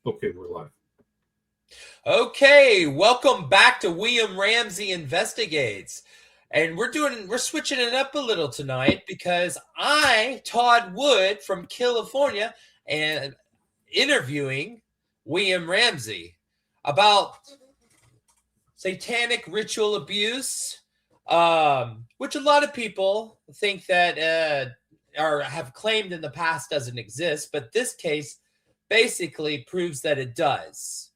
Okay, we're live. Okay, welcome back to William Ramsey Investigates. And we're switching it up a little tonight because Todd Wood from Killafornia, and interviewing William Ramsey about satanic ritual abuse, which a lot of people think that have claimed in the past doesn't exist, but this case basically proves that it does.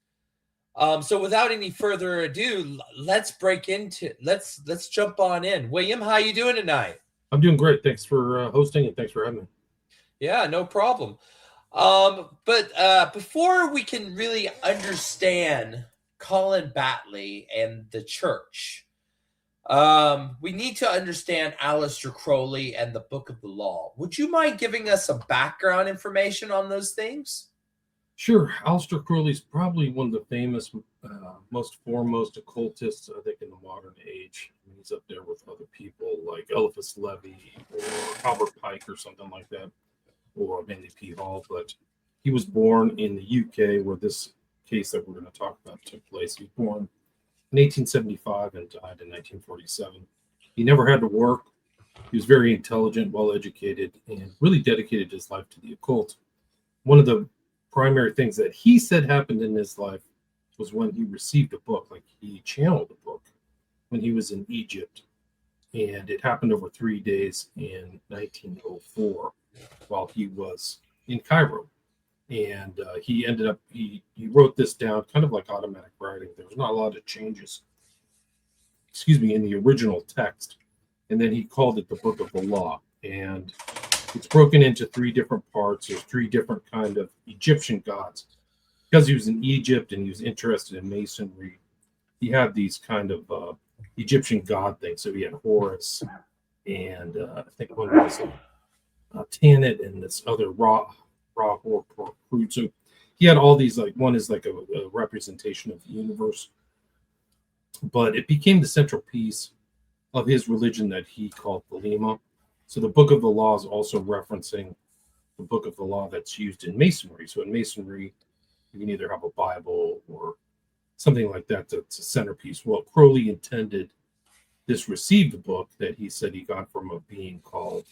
So without any further ado, let's jump on in. William, how you doing tonight? I'm doing great. Thanks for hosting and thanks for having me. Yeah, no problem. But before we can really understand Colin Batley and the church, we need to understand Aleister Crowley and the Book of the Law. Would you mind giving us some background information on those things? Sure. Aleister Crowley's probably one of the famous, most foremost occultists, I think, in the modern age. I mean, he's up there with other people like Eliphas Levi or Albert Pike or something like that, or Manly P. Hall. But he was born in the UK, where this case that we're going to talk about took place. He was born in 1875 and died in 1947. He never had to work. He was very intelligent, well-educated, and really dedicated his life to the occult. One of the primary things that he said happened in his life was when he received a book, like he channeled a book when he was in Egypt. And it happened over 3 days in 1904 while he was in Cairo. And he ended up, he wrote this down kind of like automatic writing. There was not a lot of changes, in the original text. And then he called it the Book of the Law. And it's broken into 3 different parts. There's 3 different kind of Egyptian gods. Because he was in Egypt and he was interested in masonry, he had these kind of Egyptian god things. So he had Horus, and I think one was Tanit, and this other Ra or Cruz. So he had all these, like one is like a representation of the universe. But it became the central piece of his religion that he called Thelema. So the Book of the Law is also referencing the Book of the Law that's used in Masonry. So in Masonry, you can either have a Bible or something like that that's a centerpiece. Well, Crowley intended this received book that he said he got from a being called,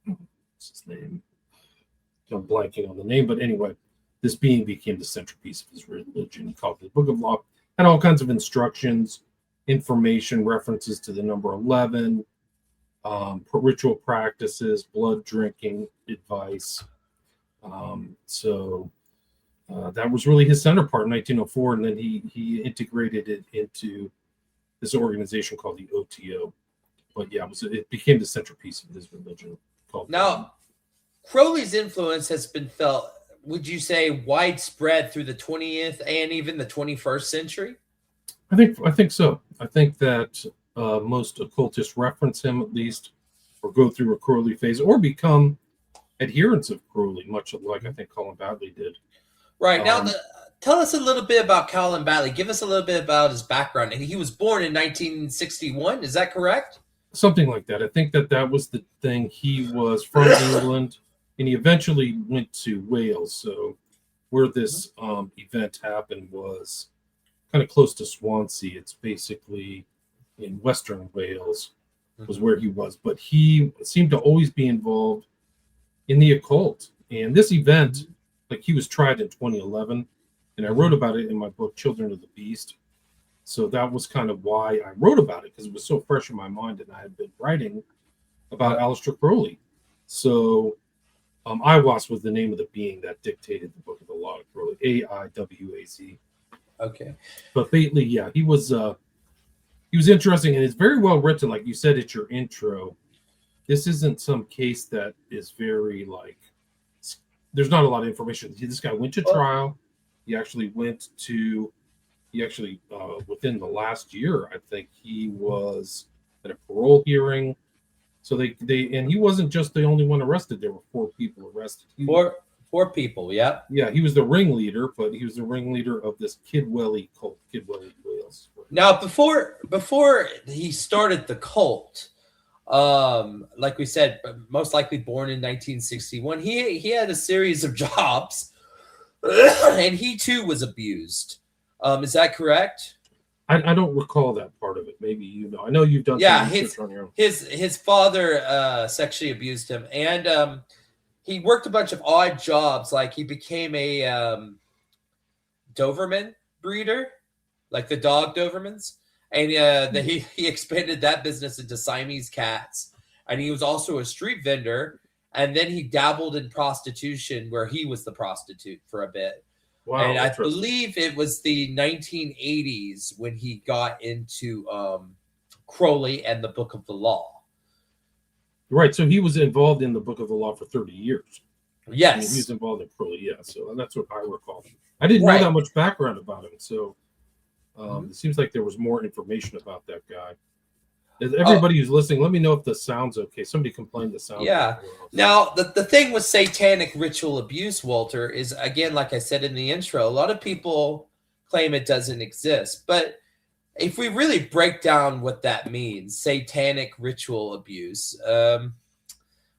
what's his name? I'm blanking on the name, but anyway, this being became the centerpiece of his religion. He called it the Book of Law. Had all kinds of instructions, information, references to the number 11, ritual practices, blood drinking advice. So that was really his center part in 1904, and then he integrated it into this organization called the OTO. But yeah, it became the centerpiece of his religion. Now, Crowley's influence has been felt, would you say, widespread through the 20th and even the 21st century? I think so. I think that most occultists reference him at least, or go through a Crowley phase, or become adherents of Crowley, much like I think Colin Batley did. Right. Now, tell us a little bit about Colin Batley. Give us a little bit about his background. And he was born in 1961. Is that correct? Something like that. I think that was the thing. He was from England, and he eventually went to Wales. So where this event happened was kind of close to Swansea. It's basically in Western Wales was where he was. But he seemed to always be involved in the occult. And this event, like, he was tried in 2011, and I wrote about it in my book, Children of the Beast. So that was kind of why I wrote about it, because it was so fresh in my mind, and I had been writing about Aleister Crowley. So Aiwass was the name of the being that dictated the Book of the Law of Crowley, Aiwaz. Okay. But Batley, yeah, he was interesting, and it's very well written. Like you said at your intro, this isn't some case that is very, like, there's not a lot of information. This guy went to trial. He actually within the last year, I think he was at a parole hearing. So and he wasn't just the only one arrested. There were 4 people arrested. Four people, yeah. Yeah, he was the ringleader, but he was the ringleader of this Kidwelly cult, Kidwelly, Wales. Now, before he started the cult, Like we said, most likely born in 1961. He had a series of jobs, and he too was abused. Is that correct? I don't recall that part of it. Maybe you know. I know you've done Yeah, some research on your own. his father sexually abused him, and he worked a bunch of odd jobs. Like he became a Doberman breeder, like the dog Dobermans, and he expanded that business into Siamese cats. And he was also a street vendor, and then he dabbled in prostitution, where he was the prostitute for a bit. Wow, and I interesting. believe it was the 1980s when he got into Crowley and the Book of the Law. Right. So he was involved in the Book of the Law for 30 years. Yes. I mean, he was involved in Crowley, yeah. So that's what I recall. I didn't know that much background about him. So it seems like there was more information about that guy. Everybody who's listening, let me know if the sound's okay. Somebody complained the sound. Yeah. Now, the thing with satanic ritual abuse, Walter, is, again, like I said in the intro, a lot of people claim it doesn't exist. But if we really break down what that means, satanic ritual abuse,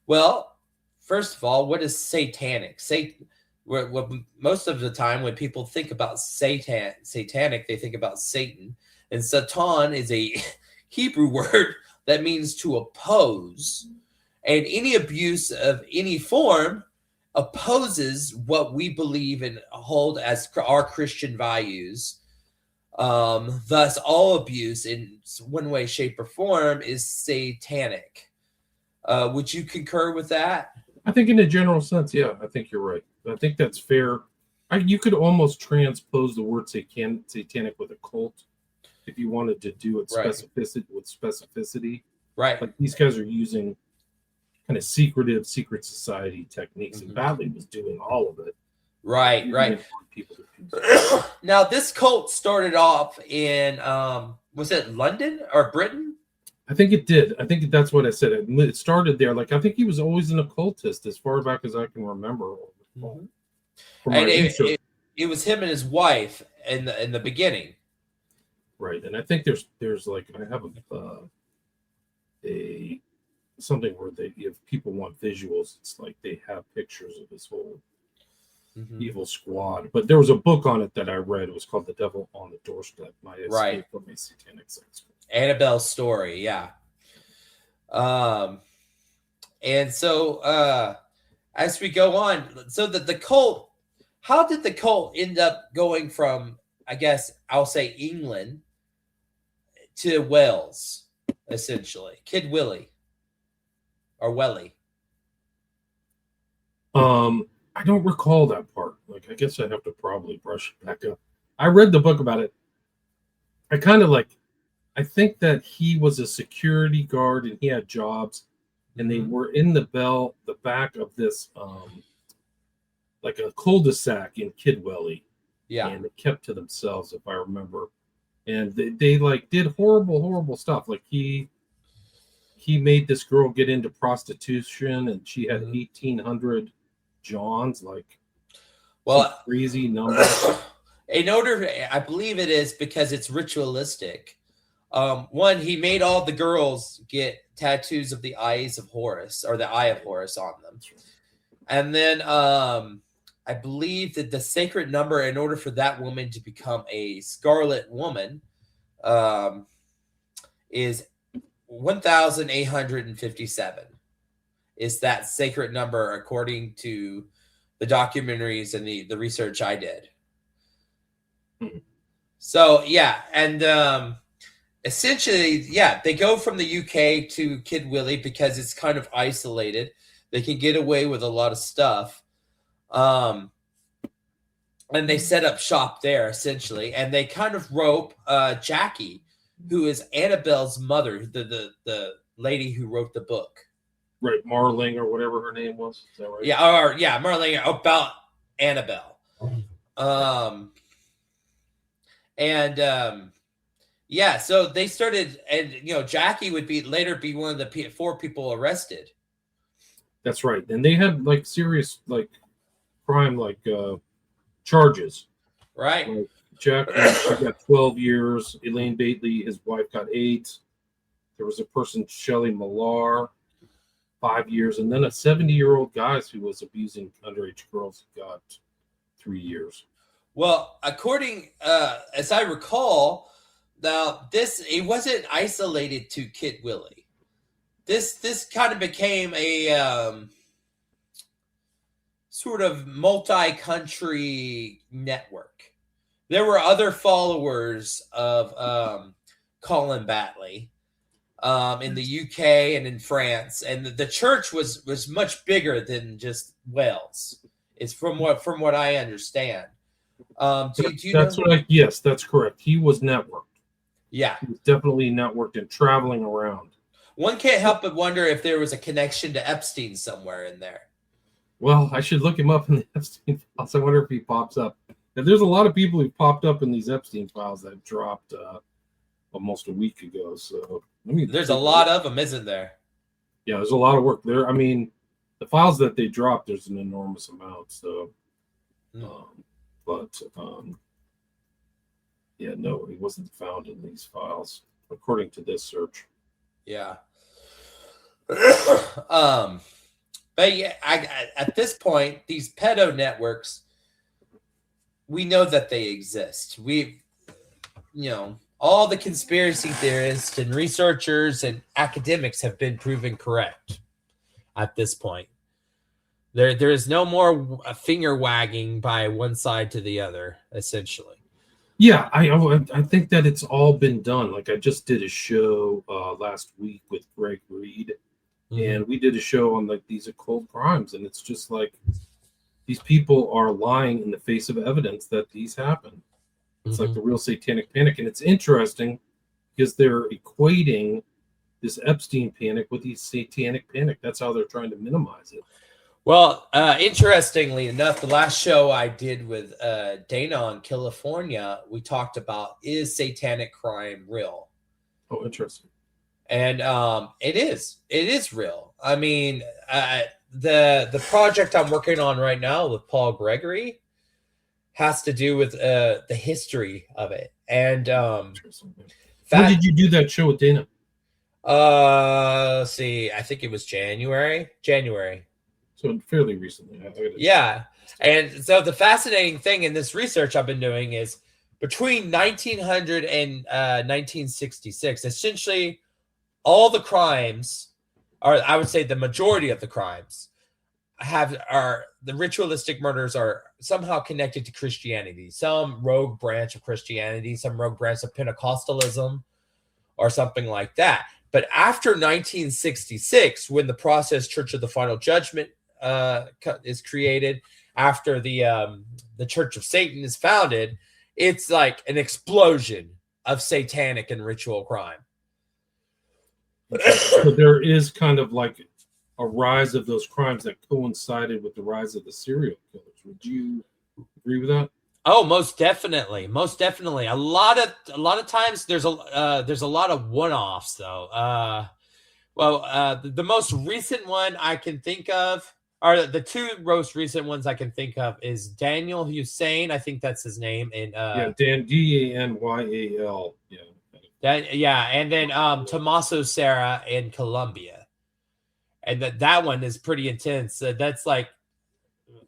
well, first of all, what is satanic? Most of the time when people think about satanic, they think about Satan. And Satan is a Hebrew word that means to oppose, and any abuse of any form opposes what we believe and hold as our Christian values. Thus, all abuse in one way, shape, or form is satanic. Would you concur with that? I think in a general sense, yeah, I think you're right. I think that's fair. You could almost transpose the word satanic with occult if you wanted to do it specificity. Right. Like these guys are using kind of secret society techniques, and Batley was doing all of it. Right. Now, this cult started off in, was it London or Britain? I think it did. I think that's what I said. It started there. Like, I think he was always an occultist as far back as I can remember. And it was him and his wife in the beginning. Right. And I think there's like, I have a something where if people want visuals, it's like they have pictures of this whole evil squad. But there was a book on it that I read. It was called The Devil on the Doorstep, My Escape from a Satanic Sex. Annabelle's story, yeah. And so as we go on, so the cult, how did the cult end up going from, I guess I'll say, England to Wales, essentially? Kidwelly or Welly? I don't recall that part. Like, I guess I'd have to probably brush it back up. I read the book about it. I think that he was a security guard and he had jobs, and they were in the back of this, like a cul-de-sac in Kidwelly. Yeah. And they kept to themselves, if I remember. And they like did horrible stuff. Like he made this girl get into prostitution, and she had 1,800 Johns, like, well, crazy numbers. In order, I believe it is because it's ritualistic. One, he made all the girls get tattoos of the eyes of Horus, or the eye of Horus, on them. And then I believe that the sacred number, in order for that woman to become a scarlet woman, is 1,857. Is that sacred number according to the documentaries and the research I did. So, yeah, and essentially, yeah, they go from the UK to Kidwelly because it's kind of isolated. They can get away with a lot of stuff. And they set up shop there, essentially. And they kind of rope Jackie, who is Annabelle's mother, the lady who wrote the book. Right, Marling or whatever her name was. Is that right? Yeah, Marling, about Annabelle. Yeah, so they started, and Jackie would later be one of the 4 people arrested. That's right, and they had like serious like crime charges. Right. Like Jackie, she got 12 years. Elaine Batley, his wife, got 8. There was a person, Shelley Millar, 5 years, and then a 70-year-old guy who was abusing underage girls got 3 years. Well, according as I recall, now it wasn't isolated to Kidwelly. This kind of became a sort of multi-country network. There were other followers of Colin Batley in the UK and in France, and the church was much bigger than just Wales. It's from what I understand. Do you That's know? yes, that's correct. He was networked. Yeah, He was definitely networked and traveling around. one can't help but wonder if there was a connection to Epstein somewhere in there. Well, I should look him up in the Epstein files. I wonder if he pops up. And there's a lot of people who popped up in these Epstein files that dropped almost a week ago. So There's a lot of them, isn't there? Yeah, there's a lot of work there. I mean, the files that they dropped, there's an enormous amount. So, yeah, no, he wasn't found in these files according to this search. Yeah. But yeah, at this point, these pedo networks, we know that they exist. All the conspiracy theorists and researchers and academics have been proven correct at this point. There is no more finger wagging by one side to the other, essentially. Yeah, I think that it's all been done. Like, I just did a show last week with Greg Reed, and we did a show on like these occult crimes, and it's just like these people are lying in the face of evidence that these happen. It's like the real satanic panic, and it's interesting because they're equating this Epstein panic with the satanic panic. That's how they're trying to minimize it. Well, interestingly enough, the last show I did with Dana on Killafornia, we talked about, is satanic crime real? Oh, interesting. And it is real. I mean, the project I'm working on right now with Paul Gregory has to do with the history of it. And when did you do that show with Dana? Let's see, I think it was January. So fairly recently. Yeah. And so the fascinating thing in this research I've been doing is between 1900 and 1966, essentially all the crimes, or I would say the majority of the crimes, the ritualistic murders are somehow connected to Christianity. Some rogue branch of Christianity, some rogue branch of Pentecostalism, or something like that. But after 1966, when the Process Church of the Final Judgment is created, after the Church of Satan is founded, it's like an explosion of satanic and ritual crime. So there is kind of like a rise of those crimes that coincided with the rise of the serial killers. Would you agree with that? Oh, most definitely. A lot of times there's a lot of one-offs though. The most recent one I can think of, or the two most recent ones I can think of, is Daniel Hussein. I think that's his name. And Danyal. Yeah. And then Tommaso Serra in Colombia. And that one is pretty intense. That's like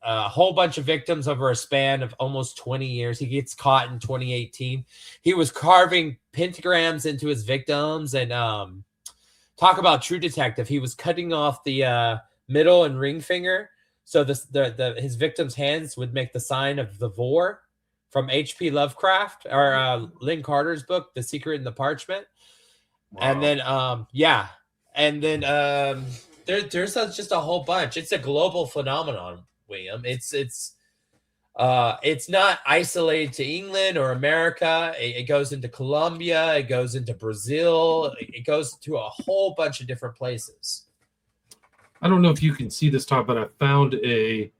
a whole bunch of victims over a span of almost 20 years. He gets caught in 2018. He was carving pentagrams into his victims, and talk about true detective. He was cutting off the middle and ring finger, so his victims' hands would make the sign of the Vor from H.P. Lovecraft, or Lynn Carter's book, The Secret in the Parchment. Wow. And then there's just a whole bunch. It's a global phenomenon, William. It's not isolated to England or America. It goes into Colombia. It goes into Brazil. It goes to a whole bunch of different places. I don't know if you can see this, Todd, but I found a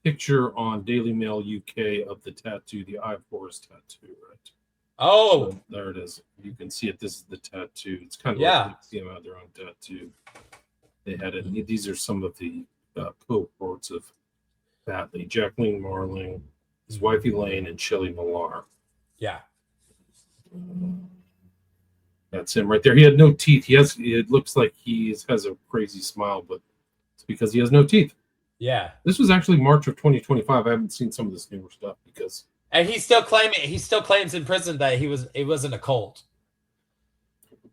picture on Daily Mail UK of the tattoo, the Eye of Horus tattoo, right? Oh, so there it is. You can see it. This is the tattoo. It's kind of like they see them out their own tattoo. They had it. These are some of the cohorts of Batley: Jacqueline Marling, his wife Elaine, and Shelley Millar. Yeah. That's him right there. He had no teeth. It looks like he has a crazy smile, but it's because he has no teeth. Yeah. This was actually March of 2025. I haven't seen some of this newer stuff because. And he still claims in prison that it wasn't a cult.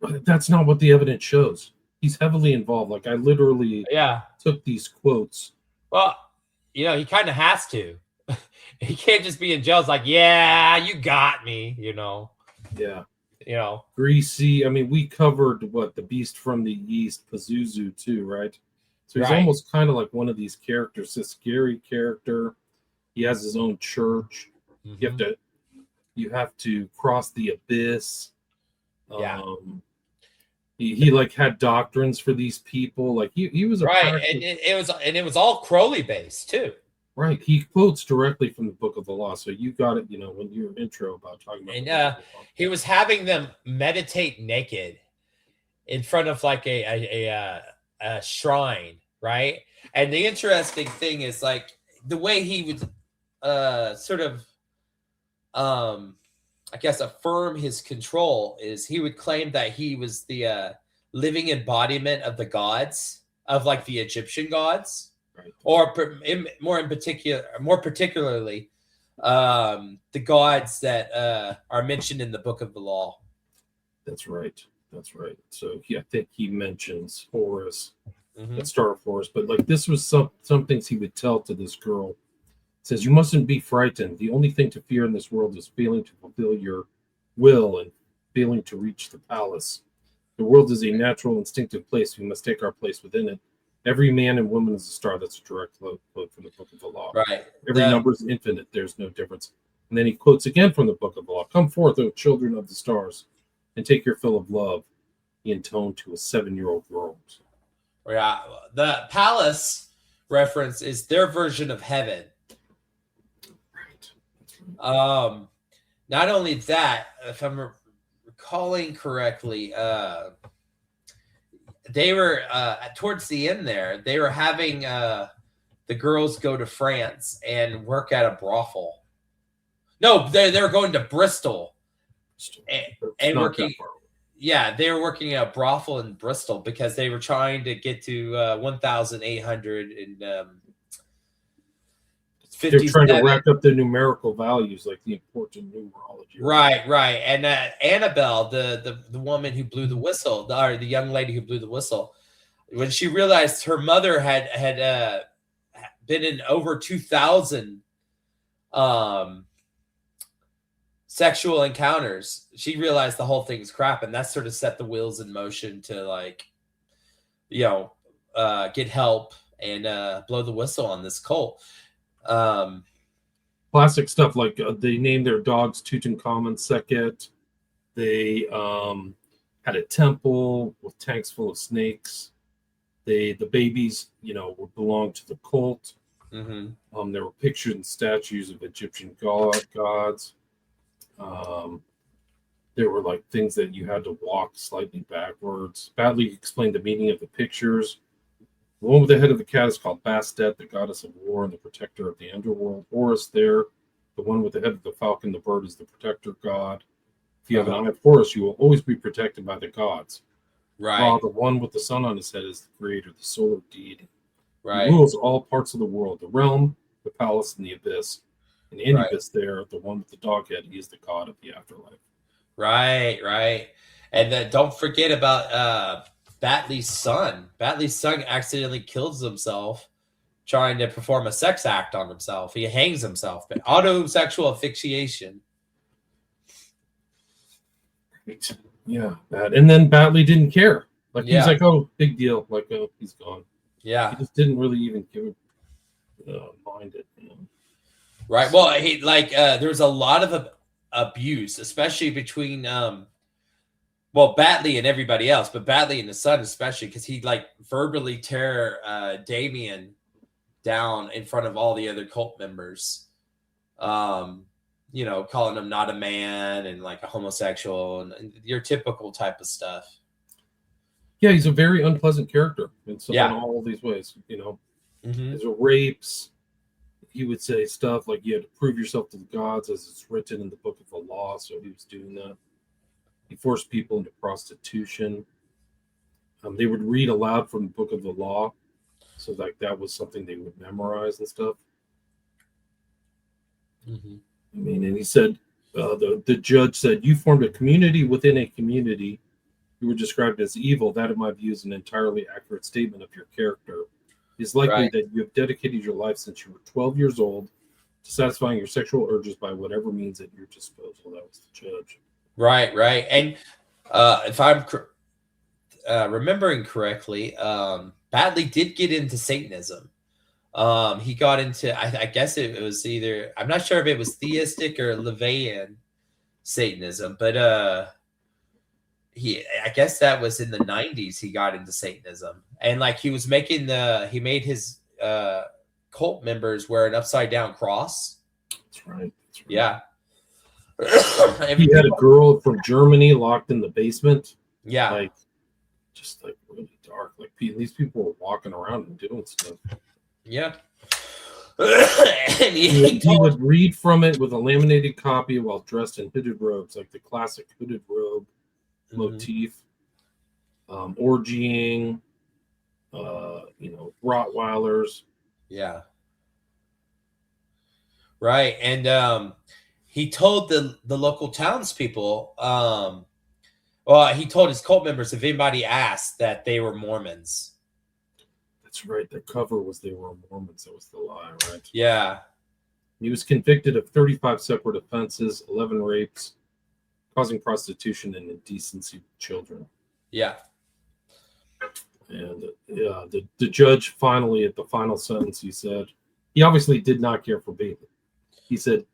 But that's not what the evidence shows. He's heavily involved. Like I literally took these quotes. Well, he kind of has to. He can't just be in jail. It's like, yeah, you got me, Yeah. Greasy. I mean, we covered the Beast from the East, Pazuzu too, right? So he's Right. almost kind of like one of these characters, a scary character. He has his own church. Mm-hmm. You have to cross the abyss. Yeah. He like had doctrines for these people. Like he was a right, and it was all Crowley based too. Right, he quotes directly from the Book of the Law, so you got it. When your intro about talking about. And he was having them meditate naked in front of like a shrine, right? And the interesting thing is like the way he would sort of I guess affirm his control is he would claim that he was the living embodiment of the gods, of like the Egyptian gods, right. Or more particularly the gods that are mentioned in the Book of the Law. That's right. So I think he mentions Horus, mm-hmm. Star of Horus, but like this was some things he would tell to this girl. Says you mustn't be frightened. The only thing to fear in this world is failing to fulfill your will and failing to reach the palace. The world is a natural, instinctive place. We must take our place within it. Every man and woman is a star. That's a direct quote from the Book of the Law. Right. Every number is infinite. There's no difference. And then he quotes again from the Book of the Law. Come forth, O children of the stars, and take your fill of love. He intoned to a 7-year-old girl. Yeah. The palace reference is their version of heaven. Not only that, if I'm recalling correctly, they were towards the end there, they were having the girls go to France and work at a brothel. No, they were going to Bristol and working. Yeah, they were working at a brothel in Bristol because they were trying to get to 1,800 and. They're trying to rack up the numerical values, like the important numerology. Right. And Annabelle, the woman who blew the whistle, or the young lady who blew the whistle, when she realized her mother had been in over 2,000 sexual encounters, she realized the whole thing's crap, and that sort of set the wheels in motion to get help and blow the whistle on this cult. Classic stuff, like they named their dogs Tutankhamun Sekhet. They had a temple with tanks full of snakes. The babies belonged to the cult. Mm-hmm. There were pictures and statues of Egyptian gods. There were like things that you had to walk slightly backwards. Batley explained the meaning of the pictures. The one with the head of the cat is called Bastet, the goddess of war and the protector of the underworld. Horus there. The one with the head of the falcon, the bird, is the protector god. If you have an eye of Horus, you will always be protected by the gods. Right. While the one with the sun on his head is the creator, the solar deity. Right. He rules all parts of the world, the realm, the palace, and the abyss. And Anubis there, the one with the dog head, he is the god of the afterlife. Right. And then don't forget about Batley's son. Batley's son accidentally kills himself trying to perform a sex act on himself. He hangs himself. But autosexual asphyxiation. Right. Yeah. And then Batley didn't care. He's like, oh, big deal. Like, oh, he's gone. Yeah. He just didn't really even give mind it. Right. Well, there was a lot of abuse, especially between Batley and everybody else, but Batley and his son especially, because he verbally tear Damien down in front of all the other cult members, calling him not a man and like a homosexual and your typical type of stuff. Yeah, he's a very unpleasant character in all these ways. Mm-hmm. There's rapes. He would say stuff like you had to prove yourself to the gods as it's written in the Book of the Law, so he was doing that. He forced people into prostitution. They would read aloud from the book of the law. So like that was something they would memorize and stuff. Mm-hmm. I mean, and he said, the judge said, you formed a community within a community. You were described as evil. That, in my view, is an entirely accurate statement of your character. It's likely that you have dedicated your life since you were 12 years old to satisfying your sexual urges by whatever means at your disposal. That was the judge. Right. And if I'm remembering correctly, Batley did get into Satanism. He got into, I guess it was either, I'm not sure if it was theistic or Levian Satanism, but I guess that was in the 90s he got into Satanism. And like he was making he made his cult members wear an upside down cross. That's right. Yeah. He had a girl from Germany locked in the basement. Yeah. Like, just like really dark. Like these people were walking around and doing stuff. Yeah. And he would read from it with a laminated copy while dressed in hooded robes, like the classic hooded robe motif. Orgying, Rottweilers. Yeah. Right. And he told the local townspeople, he told his cult members if anybody asked that they were Mormons. That's right. Their cover was they were Mormons. That was the lie, right? Yeah. He was convicted of 35 separate offenses, 11 rapes, causing prostitution and indecency with children. Yeah. And the judge finally, at the final sentence, he said, he obviously did not care for Batley. He said,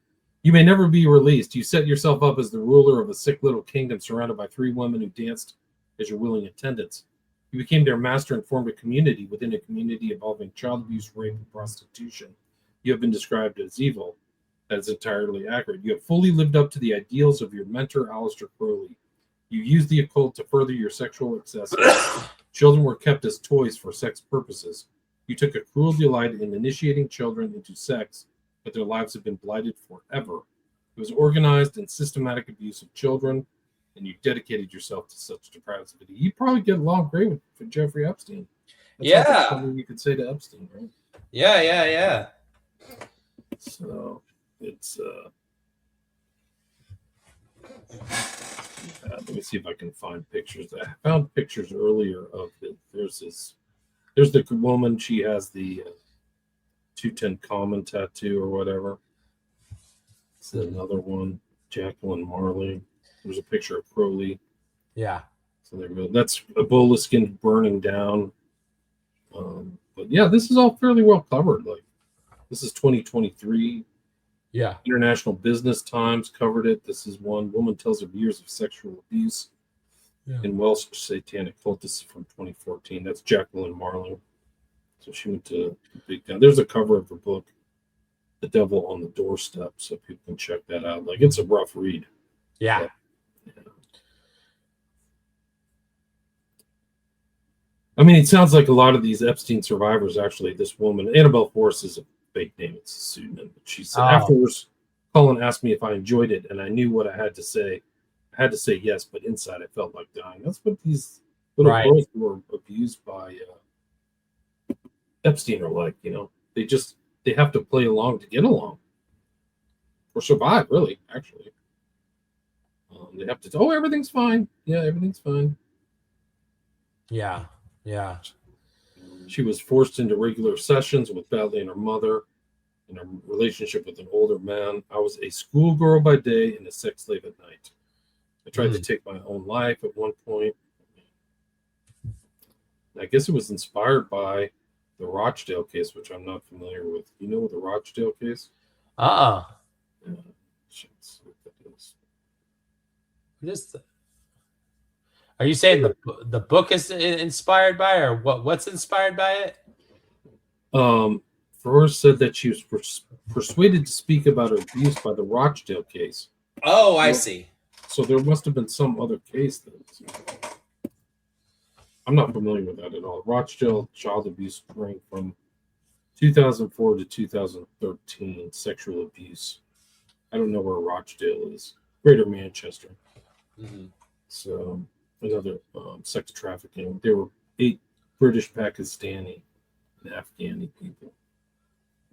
you may never be released. You set yourself up as the ruler of a sick little kingdom surrounded by 3 women who danced as your willing attendants. You became their master and formed a community within a community involving child abuse, rape, and prostitution. You have been described as evil. That is entirely accurate. You have fully lived up to the ideals of your mentor, Aleister Crowley. You used the occult to further your sexual excesses. Children were kept as toys for sex purposes. You took a cruel delight in initiating children into sex, but their lives have been blighted forever. It was organized and systematic abuse of children, and you dedicated yourself to such depravity. You'd probably get along great with Jeffrey Epstein. That's something you could say to Epstein, right? Yeah. So it's let me see if I can find pictures. I found pictures earlier of it. There's the woman. She has the 210 common tattoo or whatever. It's another one. Jacqueline Marley. There's a picture of Crowley. Yeah. So there we go. That's Ebola skin burning down. But yeah, this is all fairly well covered. Like, this is 2023. Yeah. International Business Times covered it. This is one woman tells of years of sexual abuse in Welsh satanic cult. This is from 2014. That's Jacqueline Marley. So she went to Big Town. There's a cover of her book, The Devil on the Doorstep, so people can check that out. Like, it's a rough read. Yeah. I mean, it sounds like a lot of these Epstein survivors, actually, this woman, Annabelle Force is a fake name. It's a pseudonym. But she said, afterwards, Colin asked me if I enjoyed it, and I knew what I had to say. I had to say yes, but inside I felt like dying. That's what these little girls who were abused by Epstein are like, they have to play along to get along. Or survive, really, actually. They have to, everything's fine. Yeah, everything's fine. Yeah. She was forced into regular sessions with Batley and her mother in a relationship with an older man. I was a schoolgirl by day and a sex slave at night. I tried to take my own life at one point. I guess it was inspired by the Rochdale case, which I'm not familiar with. You know the Rochdale case? Yeah. What is that? Are you saying the book is inspired by, or what's inspired by it? First said that she was persuaded to speak about her abuse by the Rochdale case. Oh, I see. So there must have been some other case then. I'm not familiar with that at all. Rochdale child abuse ring from 2004 to 2013, sexual abuse. I don't know where Rochdale is. Greater Manchester. Mm-hmm. So another sex trafficking. There were 8 British, Pakistani, and Afghani people.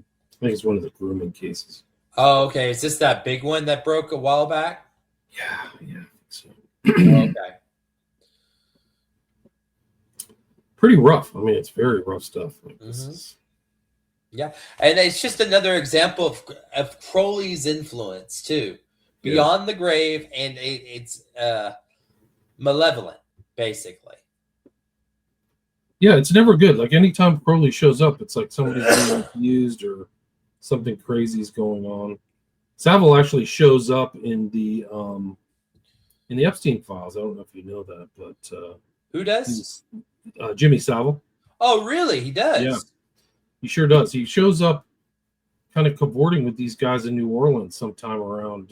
I think it's one of the grooming cases. Oh, okay. Is this that big one that broke a while back? Yeah, I think so. Okay. Pretty rough. I mean, it's very rough stuff. Like this is... Yeah, and it's just another example of Crowley's influence too, beyond the grave, and it's malevolent, basically. Yeah, it's never good. Like anytime Crowley shows up, it's like somebody's being abused or something crazy is going on. Savile actually shows up in the Epstein files. I don't know if you know that, but who does? Jimmy Savile. Oh, really? He does. Yeah. He sure does. He shows up kind of cavorting with these guys in New Orleans sometime around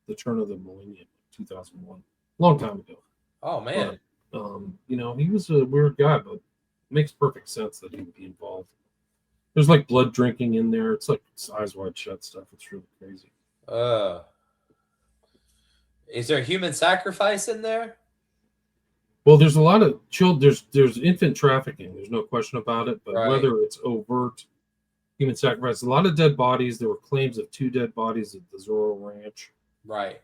the turn of the millennium, 2001. Long time ago. Oh, man. But, he was a weird guy, but it makes perfect sense that he would be involved. There's like blood drinking in there. It's like eyes wide shut stuff. It's really crazy. Is there human sacrifice in there? Well, there's a lot of children. There's infant trafficking. There's no question about it. But right. Whether it's overt human sacrifice, a lot of dead bodies. There were claims of 2 dead bodies at the Zorro Ranch. Right.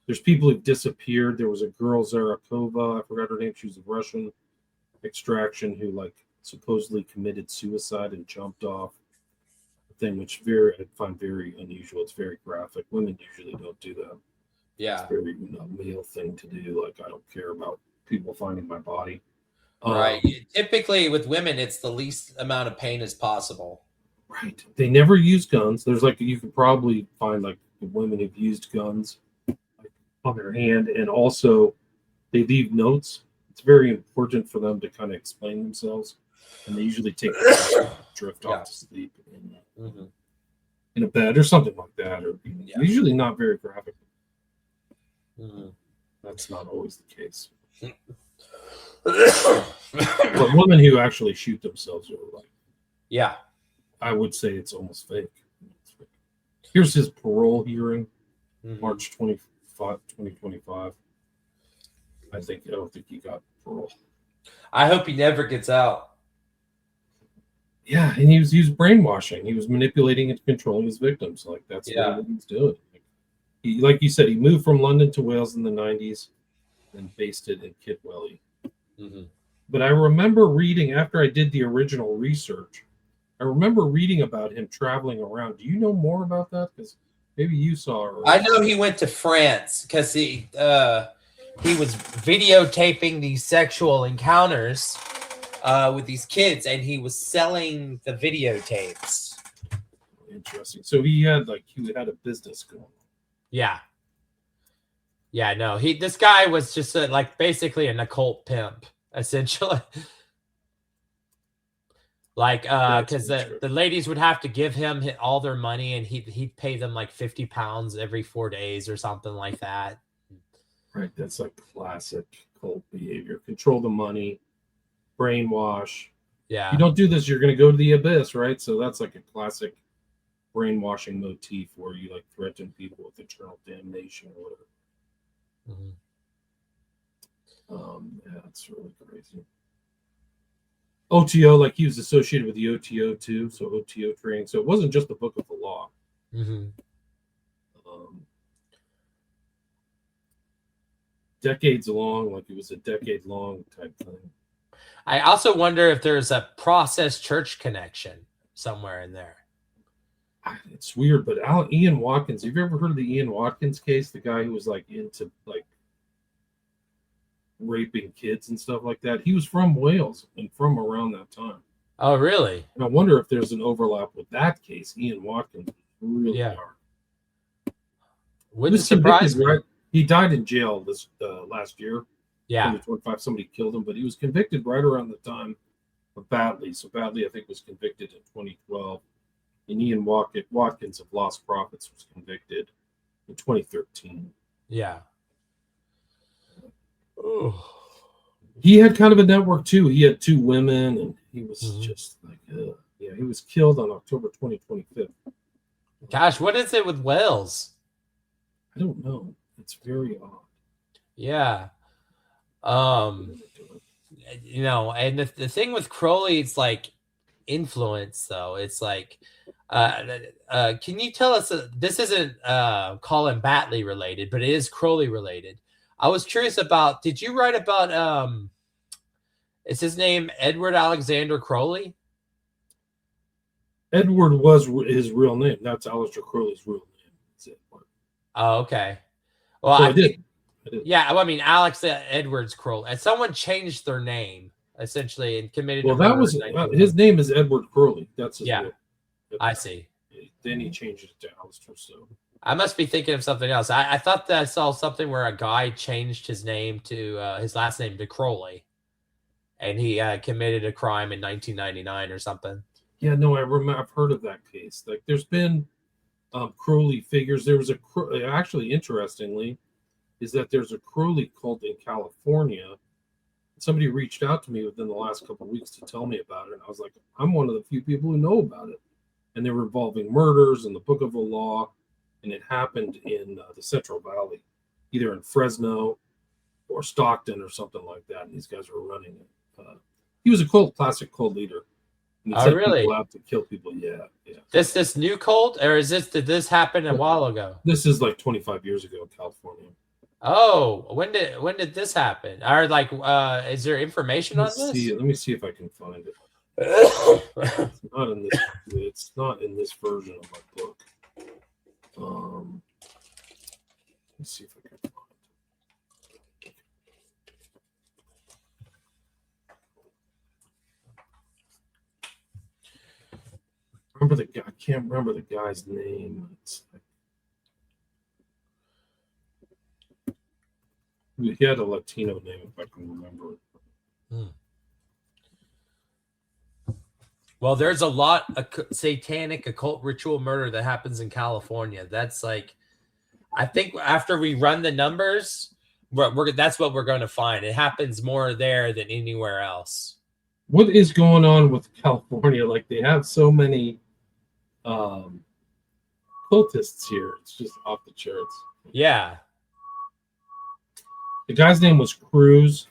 There's people who've disappeared. There was a girl, Zarakova. I forgot her name. She was of Russian extraction who supposedly committed suicide and jumped off. A thing which I find very unusual. It's very graphic. Women usually don't do that. Yeah. It's very male thing to do. Like, I don't care about people finding my body. Right. Typically with women, it's the least amount of pain as possible. Right. They never use guns. There's you could probably find women who've used guns on their hand, and also they leave notes. It's very important for them to kind of explain themselves, and they usually take drift off to sleep in a bed or something like that, or usually not very graphic. That's not always the case. But women who actually shoot themselves are I would say it's almost fake. Here's his parole hearing, March 25, 2025. I don't think he got parole. I hope he never gets out. Yeah, and he was brainwashing. He was manipulating and controlling his victims. That's what he was doing. He, like you said, he moved from London to Wales in the 90s and based it in Kidwelly. But I remember reading, after I did the original research, I remember reading about him traveling around. Do you know more about that? Because maybe you saw it. I know he went to France because he was videotaping these sexual encounters with these kids, and he was selling the videotapes. Interesting. So he had a business going on. Yeah. Yeah, no. This guy was just basically an occult pimp, essentially. Because the ladies would have to give him all their money, and he'd pay them £50 every 4 days or something like that. Right. That's classic cult behavior. Control the money, brainwash. Yeah. If you don't do this, you're going to go to the abyss, right? So that's a classic brainwashing motif where you threaten people with eternal damnation or whatever. It's really crazy. OTO, he was associated with the OTO too, so OTO training. So it wasn't just the book of the law. Decades long, it was a decade-long type thing. I also wonder if there's a process church connection somewhere in there. It's weird, but Ian Watkins, have you ever heard of the Ian Watkins case? The guy who was into raping kids and stuff like that. He was from Wales and from around that time. Oh, really? And I wonder if there's an overlap with that case. Ian Watkins really hard. Wouldn't surprise me. Right? He died in jail this last year. Yeah. 2025, somebody killed him, but he was convicted right around the time of Batley. So Batley, I think, was convicted in 2012. And Ian Watkins of Lost Prophets was convicted in 2013. Yeah. Oh. He had kind of a network too. He had 2 women, and he was just he was killed on October 2025. Gosh, what is it with Wales? I don't know. It's very odd. Yeah. You know, and the thing with Crowley, it's like influence, though. It's like, can you tell us? This isn't Colin Batley related, but it is Crowley related. I was curious about. Did you write about? Is his name Edward Alexander Crowley? Edward was his real name. That's Aleister Crowley's real name. That's it. Oh, okay. Well, So I I did. think, yeah. Well, I mean, Alex Edwards Crowley. And someone changed their name essentially and committed Well, to that murder. was his name is Edward Crowley. That's his Yeah, real. I see. Then he changed it to Aleister. So I must be thinking of something else. I thought that I saw something where a guy changed his name to his last name to Crowley, and he committed a crime in 1999 or something. yeah, no, I remember. I've heard of that case. Like, there's been Crowley figures. There was actually, interestingly, is that there's a Crowley cult in California. Somebody reached out to me within the last couple of weeks to tell me about it. And I was like, I'm one of the few people who know about it. And they were involving murders and the Book of the Law. And it happened in the Central Valley, either in Fresno or Stockton or something like that. And these guys were running it. He was a classic cult leader. And he sent people out to kill people. Yeah, yeah. This new cult, or did this happen a while ago? This is like 25 years ago in California. Oh, when did this happen? Or like, is there information on this? Let me see if I can find it. It's not in this version of my book. Let's see if I can find it. Remember the guy? I can't remember the guy's name. He had a Latino name, if I can remember it. Well, there's a lot of satanic occult ritual murder that happens in California. That's like, I think after we run the numbers, that's what we're going to find. It happens more there than anywhere else. What is going on with California? Like, they have so many cultists here. It's just off the charts. Yeah. The guy's name was Cruz.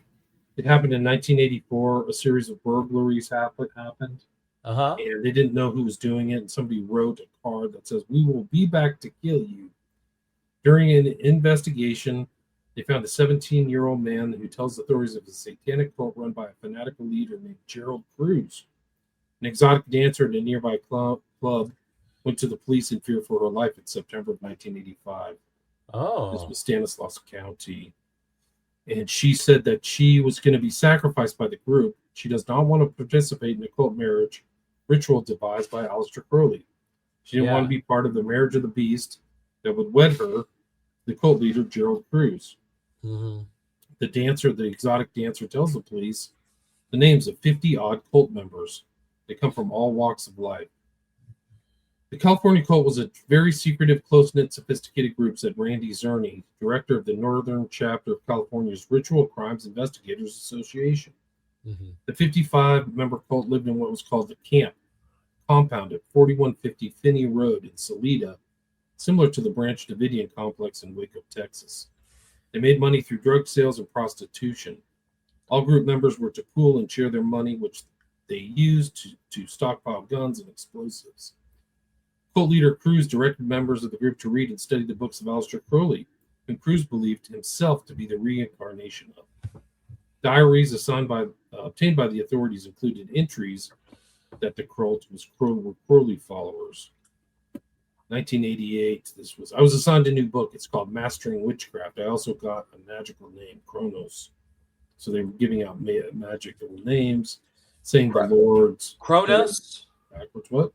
It happened in 1984. A series of burglaries happened. And they didn't know who was doing it. And somebody wrote a card that says, "We will be back to kill you." During an investigation, they found a 17-year-old man who tells authorities of a satanic cult run by a fanatical leader named Gerald Cruz. An exotic dancer at a nearby club went to the police in fear for her life in September of 1985. Oh. This was Stanislaus County. And she said that she was going to be sacrificed by the group. She does not want to participate in a cult marriage ritual devised by Aleister Crowley. She didn't want to be part of the marriage of the beast that would wed her, the cult leader, Gerald Cruz. Mm-hmm. The exotic dancer, tells the police the names of 50-odd cult members. They come from all walks of life. The California cult was a very secretive, close-knit, sophisticated group, said Randy Zerny, director of the Northern Chapter of California's Ritual Crimes Investigators Association. Mm-hmm. The 55-member cult lived in what was called the Camp Compound at 4150 Finney Road in Salida, similar to the Branch Davidian complex in Waco, Texas. They made money through drug sales and prostitution. All group members were to pool and share their money, which they used to stockpile guns and explosives. Cult leader Cruz directed members of the group to read and study the books of Aleister Crowley, whom Cruz believed himself to be the reincarnation of. Diaries obtained by the authorities included entries that the cult were Crowley followers. 1988, I was assigned a new book. It's called Mastering Witchcraft. I also got a magical name, Kronos. So they were giving out magical names, saying the Lord's. Kronos? Backwards, what?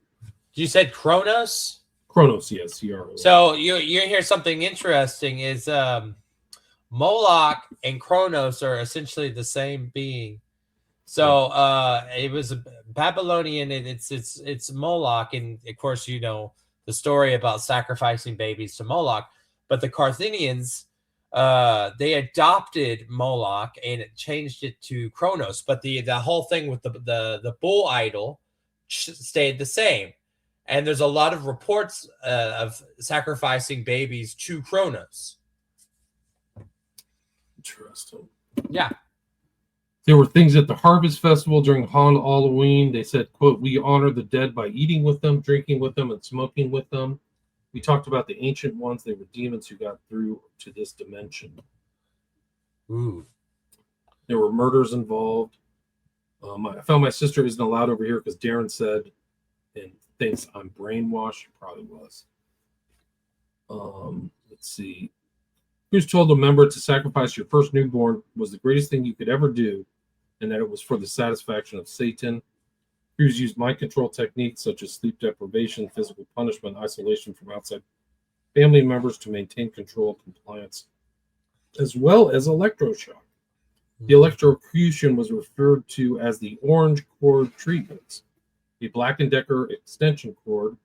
You said Kronos? Kronos, yes. CRO. So you hear something interesting is Moloch and Kronos are essentially the same being. So it was a Babylonian, and it's Moloch, and of course you know the story about sacrificing babies to Moloch. But the Carthaginians, they adopted Moloch and it changed it to Kronos. But the whole thing with the bull idol stayed the same. And there's a lot of reports of sacrificing babies to Kronos. Interesting. Yeah. There were things at the Harvest Festival during Halloween. They said, quote, "We honor the dead by eating with them, drinking with them, and smoking with them. We talked about the ancient ones. They were demons who got through to this dimension." Ooh. There were murders involved. I found my sister isn't allowed over here because Darren said and thinks I'm brainwashed. She probably was. Let's see. Cruz told a member to sacrifice your first newborn was the greatest thing you could ever do, and that it was for the satisfaction of Satan. Cruz used mind control techniques such as sleep deprivation, physical punishment, isolation from outside family members to maintain control and compliance, as well as electroshock. The electrocution was referred to as the orange cord treatments. A Black & Decker extension cord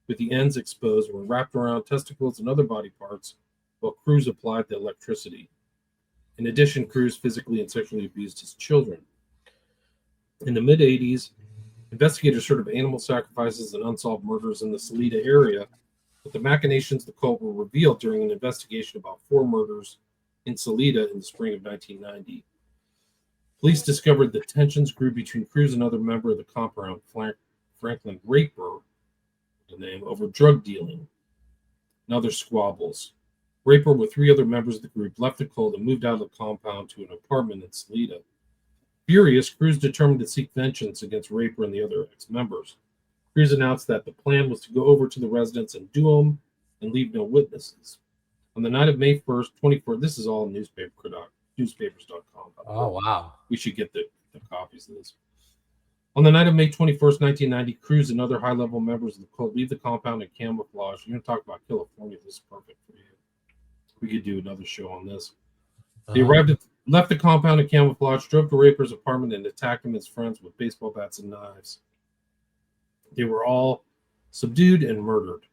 with the ends exposed were wrapped around testicles and other body parts while Cruz applied the electricity. In addition, Cruz physically and sexually abused his children. In the mid-'80s, investigators heard of animal sacrifices and unsolved murders in the Salida area, but the machinations of the cult were revealed during an investigation about 4 murders in Salida in the spring of 1990. Police discovered that tensions grew between Cruz and another member of the compound, Franklin Raper, the name, over drug dealing and other squabbles. Raper, with 3 other members of the group, left the cult and moved out of the compound to an apartment in Salida. Furious, Cruz determined to seek vengeance against Raper and the other ex-members. Cruz announced that the plan was to go over to the residence and do them and leave no witnesses. On the night of May 1st, 24, this is all newspapers.com. Oh, wow. We should get the copies of this. On the night of May 21st, 1990, Cruz and other high-level members of the cult leave the compound in camouflage. You're going to talk about Killafornia. This is perfect for you. We could do another show on this. They left the compound in camouflage, drove to Raper's apartment, and attacked him and his friends with baseball bats and knives. They were all subdued and murdered.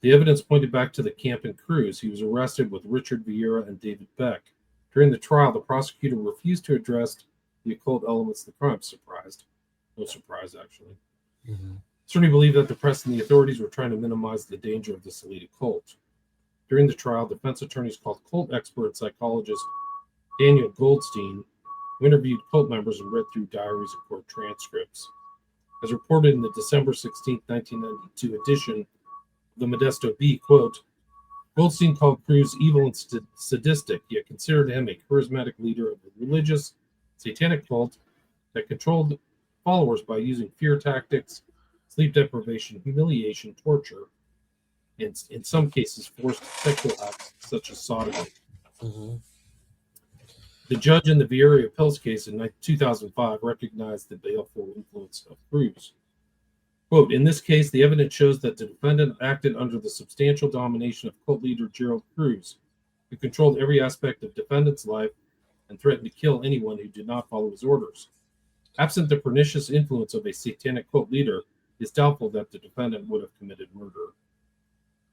The evidence pointed back to the camp in Cruz. He was arrested with Richard Vieira and David Beck. During the trial, the prosecutor refused to address the occult elements of the crime. Surprised. No surprise, actually. Certainly believed that the press and the authorities were trying to minimize the danger of the Salida cult. During the trial, defense attorneys called cult expert psychologist Daniel Goldstein, who interviewed cult members and read through diaries and court transcripts. As reported in the December 16, 1992 edition of the Modesto Bee, quote, Goldstein called Cruz evil and sadistic, yet considered him a charismatic leader of a religious, satanic cult that controlled followers by using fear tactics, sleep deprivation, humiliation, torture, and in some cases forced sexual acts such as sodomy. The judge in the Vieira Appeals case in 2005 recognized the baleful influence of Cruz. Quote, in this case, the evidence shows that the defendant acted under the substantial domination of cult leader Gerald Cruz, who controlled every aspect of defendant's life and threatened to kill anyone who did not follow his orders. Absent the pernicious influence of a satanic cult leader, it is doubtful that the defendant would have committed murder.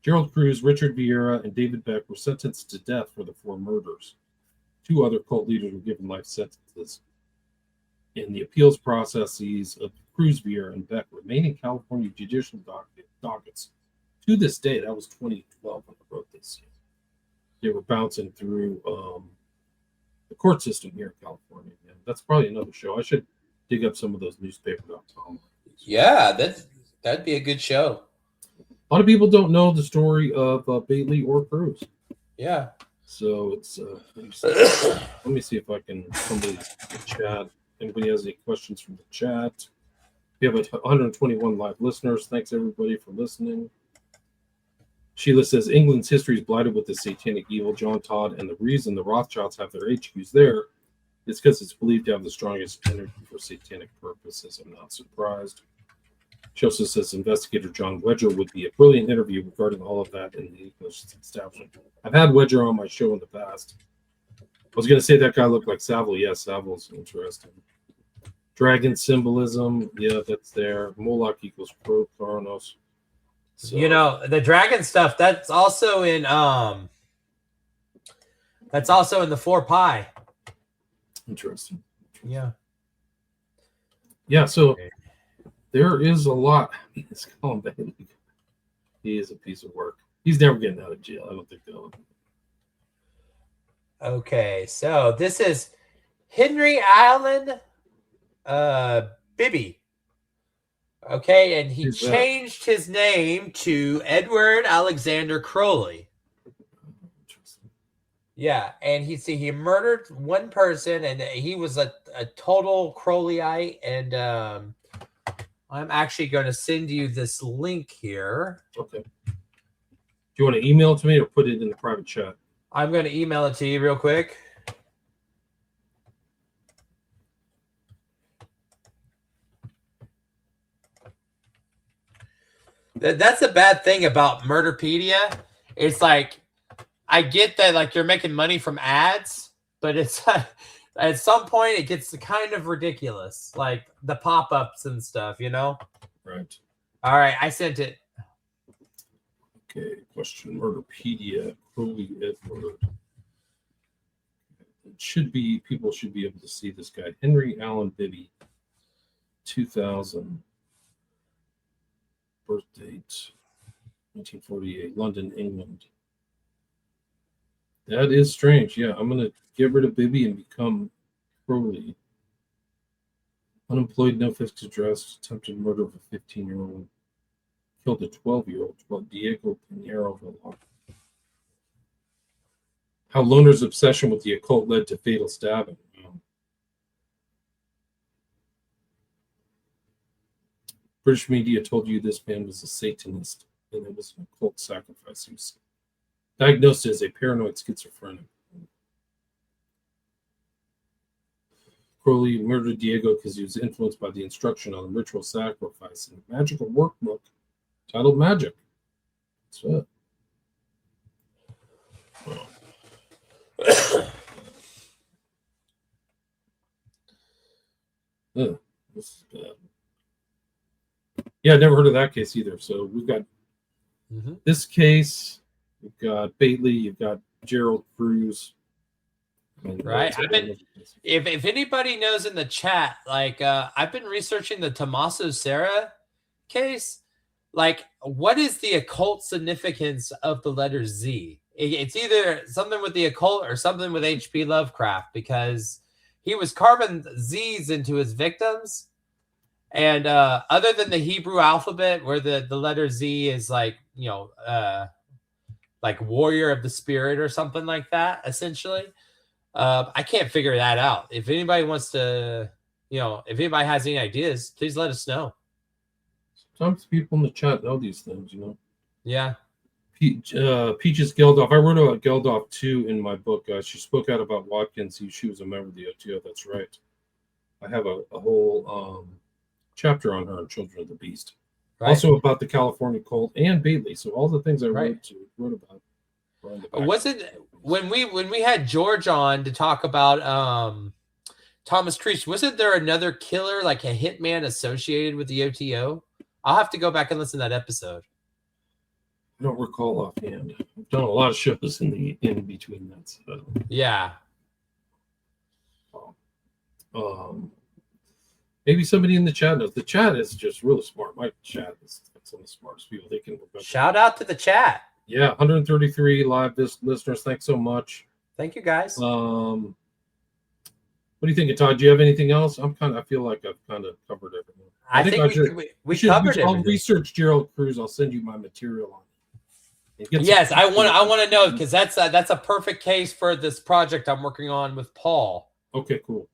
Gerald Cruz, Richard Vieira, and David Beck were sentenced to death for the 4 murders. 2 other cult leaders were given life sentences. In the appeals processes of Cruz, Vieira, and Beck remain in California judicial dockets. To this day, that was 2012 when I wrote this. They were bouncing through the court system here in California. And that's probably another show. I should dig up some of those newspaper.com. Yeah, that'd be a good show. A lot of people don't know the story of Batley or Cruz. Yeah. So it's let me see if I can somebody chat. Anybody has any questions from the chat? We have 121 live listeners. Thanks everybody for listening. Sheila says England's history is blighted with the satanic evil, John Todd, and the reason the Rothschilds have their HQs there is because it's believed to have the strongest energy for satanic purposes. I'm not surprised. She also says investigator John Wedger would be a brilliant interview regarding all of that in the English establishment. I've had Wedger on my show in the past. I was going to say that guy looked like Savile. Yes, Savile's interesting. Dragon symbolism. Yeah, that's there. Moloch equals Pro-Chronos. So, you know, the dragon stuff, that's also in the 4 pi. Interesting. Yeah. Yeah, so there is a lot. It's Colin Batley. He is a piece of work. He's never getting out of jail. I don't think they'll. Okay, so this is Henry Allen Bibby. Okay, and he Who's that? changed his name to Edward Alexander Crowley. Yeah, and he murdered one person, and he was a total Crowleyite. And I'm actually going to send you this link here. Okay. Do you want to email it to me or put it in the private chat? I'm going to email it to you real quick. That's a bad thing about Murderpedia. It's like, I get that like you're making money from ads, but it's at some point it gets kind of ridiculous, like the pop-ups and stuff, you know? Right. All right, I sent it. Okay, question Murderpedia, Crowley Edward. It should be, people should be able to see this guy. Henry Allen Bibby, 2000. Birth date, 1948, London, England. That is strange. Yeah, I'm going to get rid of Bibby and become Crowley. Unemployed, no fixed address, attempted murder of a 15-year-old. Killed a 12-year-old, Diego Pinheiro Villar. How Loner's obsession with the occult led to fatal stabbing. British media told you this man was a Satanist and it was an occult sacrifice. He was diagnosed as a paranoid schizophrenic. Crowley murdered Diego because he was influenced by the instruction on ritual sacrifice in a magical workbook titled Magic. That's it. This is bad. Yeah, I never heard of that case either. So we've got this case. We've got Batley. You've got Gerald Cruz. Right. If anybody knows in the chat, like I've been researching the Tommaso Serra case. Like, what is the occult significance of the letter Z? It's either something with the occult or something with H.P. Lovecraft, because he was carving Z's into his victims. And other than the Hebrew alphabet, where the letter Z is like, like warrior of the spirit or something like that, essentially. I can't figure that out. If anybody wants to, if anybody has any ideas, please let us know. Sometimes people in the chat know these things, Yeah. Peaches Geldof. I wrote about Geldof too in my book. She spoke out about Watkins. She was a member of the OTO. That's right. I have a whole chapter on her on Children of the Beast. Right. Also about the California cult and Batley. So all the things I wrote about. Was it when we had George on to talk about Thomas Creech? Wasn't there another killer, like a hitman associated with the OTO? I'll have to go back and listen to that episode. I don't recall offhand. I've done a lot of shows in between that. So. Yeah. Maybe somebody in the chat knows. The chat is just really smart. My chat is some of the smartest people. They can remember. Shout out to the chat. Yeah, 133 live listeners. Thanks so much. Thank you, guys. What do you think, Todd? Do you have anything else? I feel like I've kind of covered everything. I think we covered it. I'll research Gerald Cruz. I'll send you my material on it. Yes, I want to know, because that's a perfect case for this project I'm working on with Paul. Okay, cool.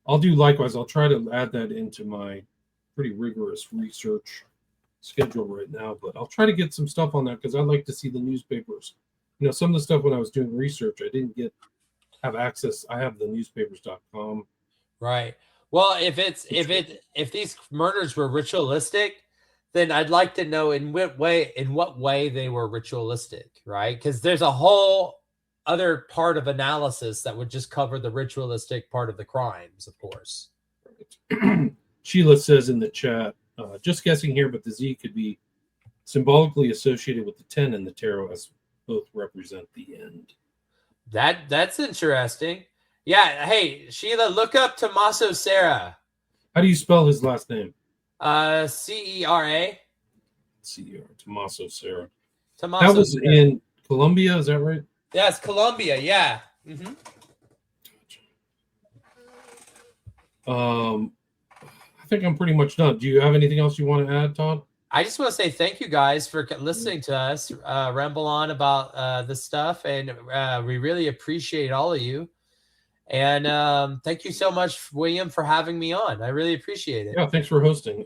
I'll do likewise. I'll try to add that into my pretty rigorous research schedule right now, but I'll try to get some stuff on that because I'd like to see the newspapers. Some of the stuff when I was doing research, I didn't have access. I have the newspapers.com. Right. Well, if these murders were ritualistic, then I'd like to know in what way they were ritualistic, right? Because there's a whole other part of analysis that would just cover the ritualistic part of the crimes, of course. Right. Sheila says in the chat, just guessing here, but the Z could be symbolically associated with the 10 in the tarot, as both represent the end. That's interesting. Yeah. Hey, Sheila, look up Tommaso Serra. How do you spell his last name? Cera. Tommaso Serra. Tommaso That was Serra. in Colombia, is that right? Yes, Colombia. Yeah. Mm-hmm. I think I'm pretty much done. Do you have anything else you want to add, Todd? I just want to say thank you guys for listening to us ramble on about this stuff, and we really appreciate all of you. And thank you so much, William, for having me on. I really appreciate it. Yeah, thanks for hosting.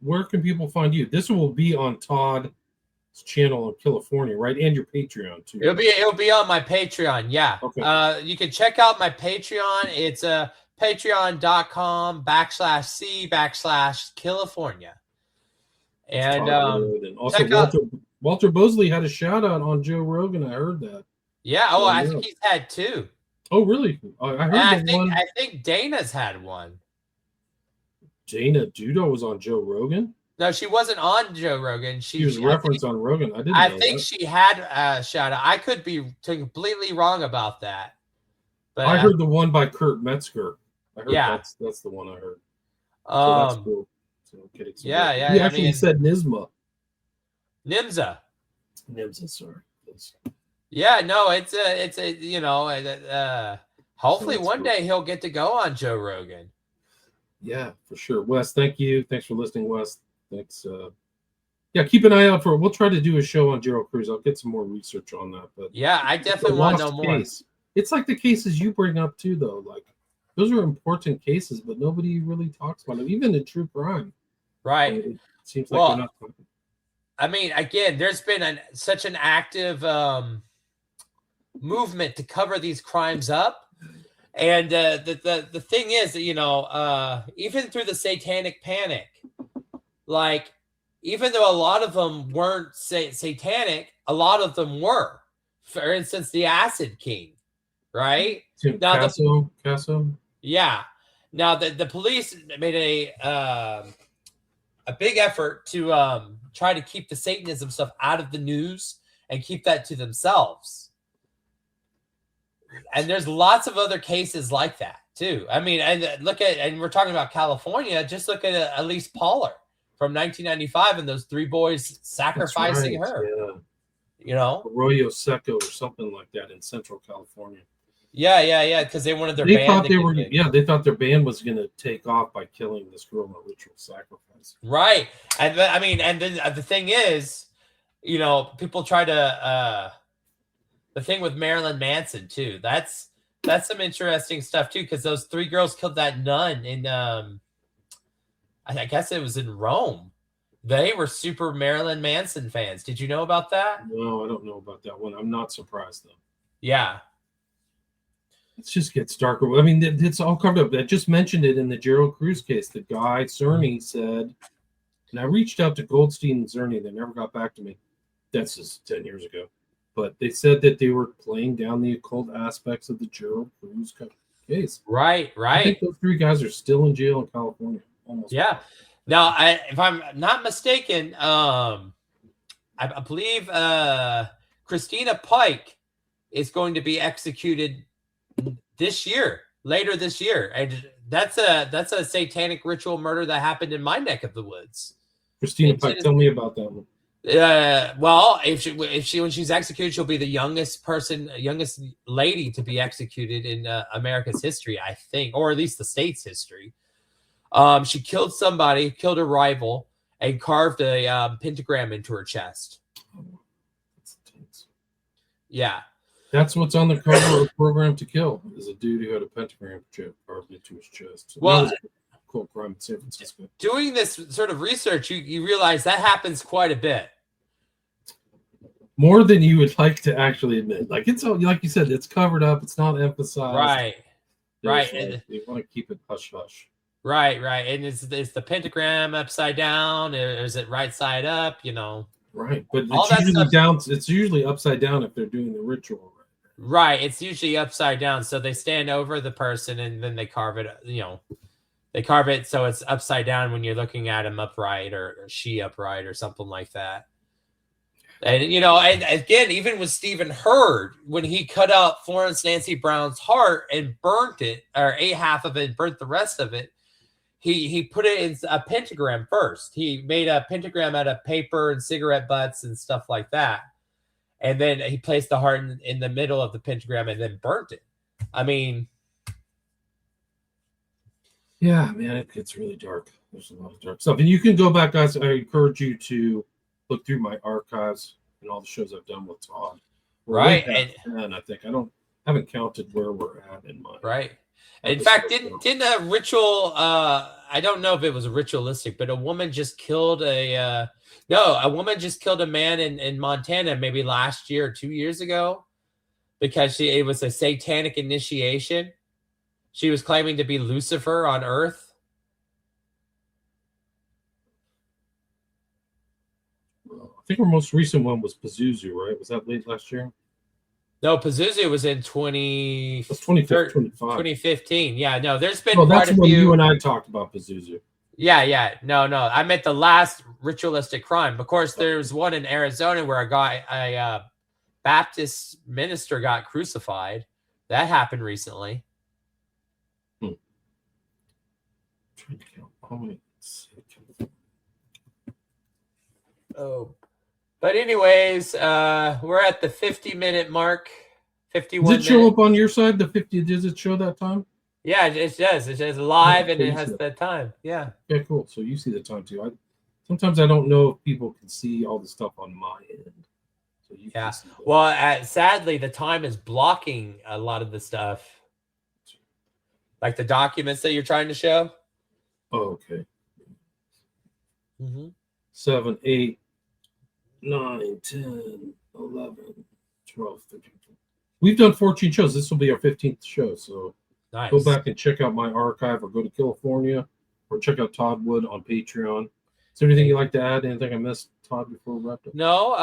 Where can people find you? This will be on Todd's channel in Killafornia, right? And your Patreon too. It'll be on my Patreon. Yeah. Okay. You can check out my Patreon. It's patreon.com/C/Killafornia. And also Walter Bosley had a shout out on Joe Rogan. I heard that. Yeah. Oh, I think he's had 2. Oh, really? I heard one. I think Dana's had one. Dana Duda was on Joe Rogan? No, she wasn't on Joe Rogan. She was referenced on Rogan. I think she had a shout out. I could be completely wrong about that. But I heard the one by Kurt Metzger. I heard that's the one I heard. So that's cool. So yeah. He actually said Nimza. Nimza, sorry. Yeah, no, it's hopefully one day he'll get to go on Joe Rogan. Yeah, for sure. Wes, thank you. Thanks for listening, Wes. Thanks. Yeah, keep an eye out for it. We'll try to do a show on Gerald Cruz. I'll get some more research on that. But yeah, I definitely want to know more. It's like the cases you bring up too, though. Like those are important cases, but nobody really talks about them, even in true crime. Right. It seems like they're not talking. I mean, again, there's been such an active movement to cover these crimes up. And the thing is that, even through the satanic panic, like, even though a lot of them weren't satanic, a lot of them were. For instance, the Acid King, right? Casso. Yeah. Now, the police made a big effort to try to keep the Satanism stuff out of the news and keep that to themselves. And there's lots of other cases like that too. I mean, and we're talking about California. Just look at Elise Pollard from 1995 and those 3 boys sacrificing her. Yeah. Arroyo Seco or something like that in Central California. Yeah. Because they wanted their band. They thought their band was going to take off by killing this girl in a ritual sacrifice. Right. And I mean, and then the thing is, people try to. The thing with Marilyn Manson too. That's some interesting stuff too, because those 3 girls killed that nun in I guess it was in Rome. They were super Marilyn Manson fans. Did you know about that? No, I don't know about that one. I'm not surprised though. Yeah. It just gets darker. I mean, it's all covered up. I just mentioned it in the Gerald Cruz case. The guy, Cerny, said, and I reached out to Goldstein and Cerny. They never got back to me. That's just 10 years ago. But they said that they were playing down the occult aspects of the Gerald Cruz case. Right. I think those 3 guys are still in jail in California. Almost. Yeah. Now, if I'm not mistaken, I believe Christina Pike is going to be executed later this year. And that's a satanic ritual murder that happened in my neck of the woods. Christina Pike, tell me about that one. Well, if she when she's executed, she'll be the youngest lady to be executed in America's history, I think, or at least the state's history. She killed a rival, and carved a pentagram into her chest. Oh, that's intense. Yeah, that's what's on the cover of Program to Kill. Is a dude who had a pentagram carved into his chest. Well. Cool crime in San Francisco. Doing this sort of research, you realize that happens quite a bit. More than you would like to actually admit. Like it's all, like you said, it's covered up. It's not emphasized. Right. And they want to keep it hush hush. Right. And is the pentagram upside down, or is it right side up? Right, but it's usually down. It's usually upside down if they're doing the ritual. Right. It's usually upside down. So they stand over the person and then they carve it. They carve it so it's upside down when you're looking at him upright or she upright or something like that. And, and again, even with Stephen Hurd, when he cut out Florence Nancy Brown's heart and burnt it, or ate half of it and burnt the rest of it, he put it in a pentagram first. He made a pentagram out of paper and cigarette butts and stuff like that. And then he placed the heart in the middle of the pentagram and then burnt it. I mean, yeah, man, it gets really dark. There's a lot of dark stuff. And you can go back, guys. I encourage you to look through my archives and all the shows I've done with Todd. We're right. way past 10, I think. Haven't counted where we're at in my Right. In fact, didn't a ritual, I don't know if it was ritualistic, but a woman just killed a woman just killed a man in Montana maybe last year or 2 years ago because it was a satanic initiation. She was claiming to be Lucifer on Earth. I think our most recent one was Pazuzu, right? Was that late last year? No, Pazuzu was in 2015. Yeah, no, there's been that's quite a when few. You and I talked about Pazuzu. Yeah. No. I meant the last ritualistic crime. Of course, there's one in Arizona where a Baptist minister got crucified. That happened recently. Trying to count how many. Oh, but anyways, we're at the 50-minute mark. 51. Does it show up on your side? The 50? Does it show that time? Yeah, it does. It says live and it has that time. Yeah. Okay, cool. So you see the time too. Sometimes I don't know if people can see all the stuff on my end. So you can see that. Well, sadly, the time is blocking a lot of the stuff, like the documents that you're trying to show. Oh, okay. Mm-hmm. 7, 8, 9, 10, 11, 12, 13. We've done 14 shows. This will be our 15th show. So nice. Go back and check out my archive or go to Killafornia or check out Todd Wood on Patreon. Is there anything you'd like to add? Anything I missed, Todd, before we wrapped up? No,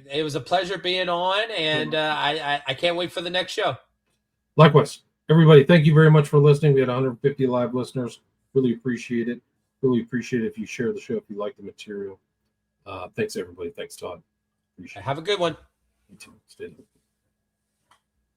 it was a pleasure being on, and I can't wait for the next show. Likewise. Everybody, thank you very much for listening. We had 150 live listeners. Really appreciate it. Really appreciate it if you share the show, if you like the material. Thanks, everybody. Thanks, Todd. Have a good one. You too. Stay tuned.